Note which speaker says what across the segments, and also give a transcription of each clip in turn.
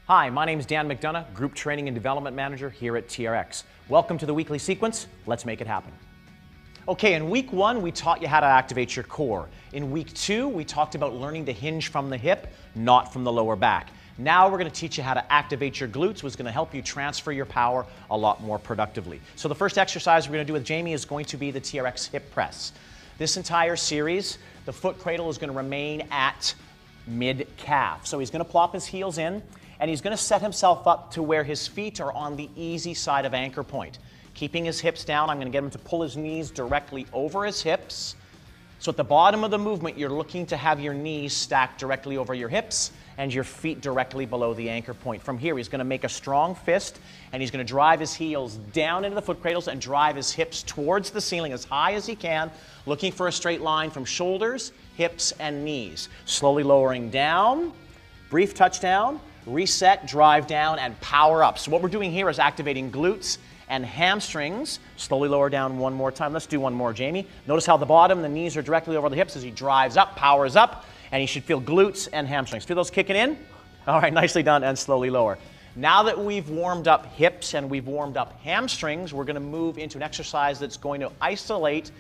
Speaker 1: Hi, my name is Dan McDonough, Group Training and Development Manager here at TRX. Welcome to the weekly sequence. Let's make it happen. Okay, in week 1, we taught you how to activate your core. In week 2, we talked about learning to hinge from the hip, not from the lower back. Now we're going to teach you how to activate your glutes, which is going to help you transfer your power a lot more productively. So the first exercise we're going to do with Jamie is going to be the TRX hip press. This entire series, the foot cradle is going to remain at mid-calf. So he's going to plop his heels in, and he's going to set himself up to where his feet are on the easy side of anchor point. Keeping his hips down, I'm going to get him to pull his knees directly over his hips. So at the bottom of the movement, you're looking to have your knees stacked directly over your hips and your feet directly below the anchor point. From here, he's going to make a strong fist, and he's going to drive his heels down into the foot cradles and drive his hips towards the ceiling as high as he can, looking for a straight line from shoulders, hips, and knees. Slowly lowering down, brief touchdown, reset, drive down, and power up. So what we're doing here is activating glutes and hamstrings. Slowly lower down one more time. Let's do one more, Jamie. Notice how the bottom, the knees are directly over the hips as he drives up, powers up, and you should feel glutes and hamstrings. Feel those kicking in? All right, nicely done, and slowly lower. Now that we've warmed up hips and we've warmed up hamstrings, we're going to move into an exercise that's going to isolate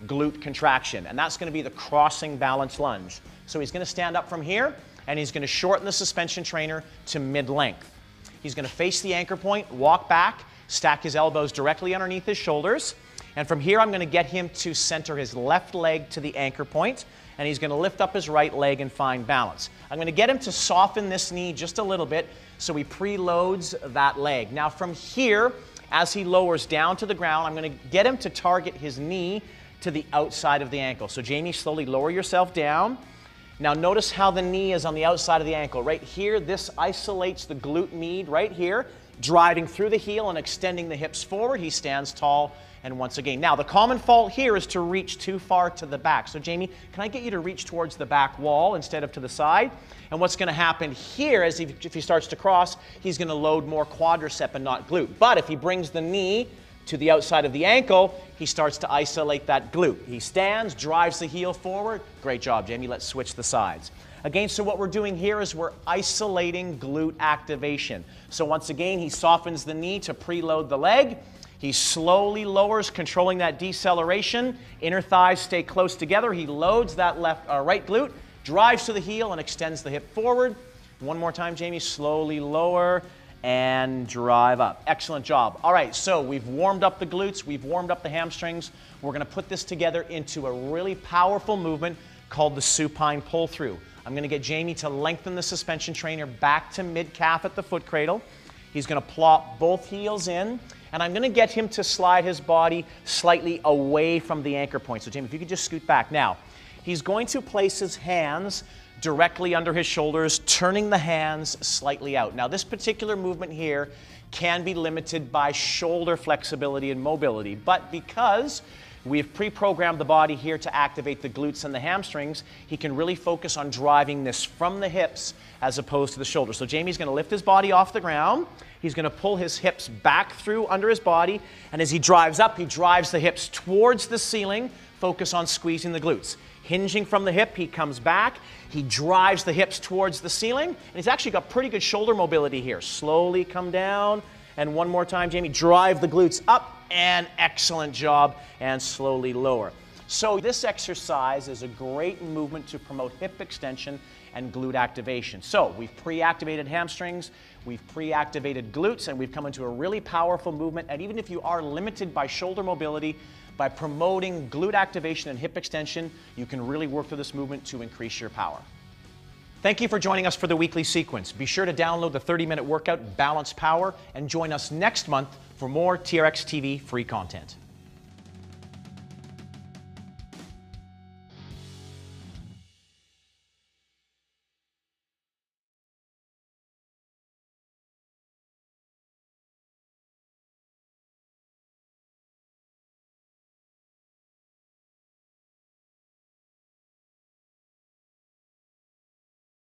Speaker 1: glute contraction, and that's going to be the crossing balance lunge. So he's going to stand up from here, and he's going to shorten the suspension trainer to mid-length. He's going to face the anchor point, walk back, stack his elbows directly underneath his shoulders, and from here I'm going to get him to center his left leg to the anchor point, and he's going to lift up his right leg and find balance. I'm going to get him to soften this knee just a little bit so he preloads that leg. Now from here, as he lowers down to the ground, I'm going to get him to target his knee to the outside of the ankle. So Jamie, slowly lower yourself down. Now notice how the knee is on the outside of the ankle. Right here, this isolates the glute med right here, driving through the heel and extending the hips forward. He stands tall, and once again. Now the common fault here is to reach too far to the back. So Jamie, can I get you to reach towards the back wall instead of to the side? And what's going to happen here is if he starts to cross, he's going to load more quadricep and not glute. But if he brings the knee to the outside of the ankle, he starts to isolate that glute. He stands, drives the heel forward. Great job, Jamie. Let's switch the sides. Again, so what we're doing here is we're isolating glute activation. So once again, he softens the knee to preload the leg. He slowly lowers, controlling that deceleration. Inner thighs stay close together. He loads that right glute, drives to the heel, and extends the hip forward. One more time, Jamie. Slowly lower and drive up. Excellent job. All right, so we've warmed up the glutes, we've warmed up the hamstrings. We're going to put this together into a really powerful movement called the supine pull-through. I'm going to get Jamie to lengthen the suspension trainer back to mid-calf at the foot cradle. He's going to plop both heels in, and I'm going to get him to slide his body slightly away from the anchor point. So Jamie, if you could just scoot back. Now, he's going to place his hands directly under his shoulders, turning the hands slightly out. Now this particular movement here can be limited by shoulder flexibility and mobility, but because we've pre-programmed the body here to activate the glutes and the hamstrings, he can really focus on driving this from the hips as opposed to the shoulders. So Jamie's going to lift his body off the ground. He's going to pull his hips back through under his body, and as he drives up, he drives the hips towards the ceiling. Focus on squeezing the glutes. Hinging from the hip, he comes back, he drives the hips towards the ceiling, and he's actually got pretty good shoulder mobility here. Slowly come down, and one more time, Jamie, drive the glutes up, and excellent job, and slowly lower. So this exercise is a great movement to promote hip extension and glute activation. So we've pre-activated hamstrings, we've pre-activated glutes, and we've come into a really powerful movement, and even if you are limited by shoulder mobility, by promoting glute activation and hip extension, you can really work through this movement to increase your power. Thank you for joining us for the weekly sequence. Be sure to download the 30-minute workout, Balance Power, and join us next month for more TRX TV free content.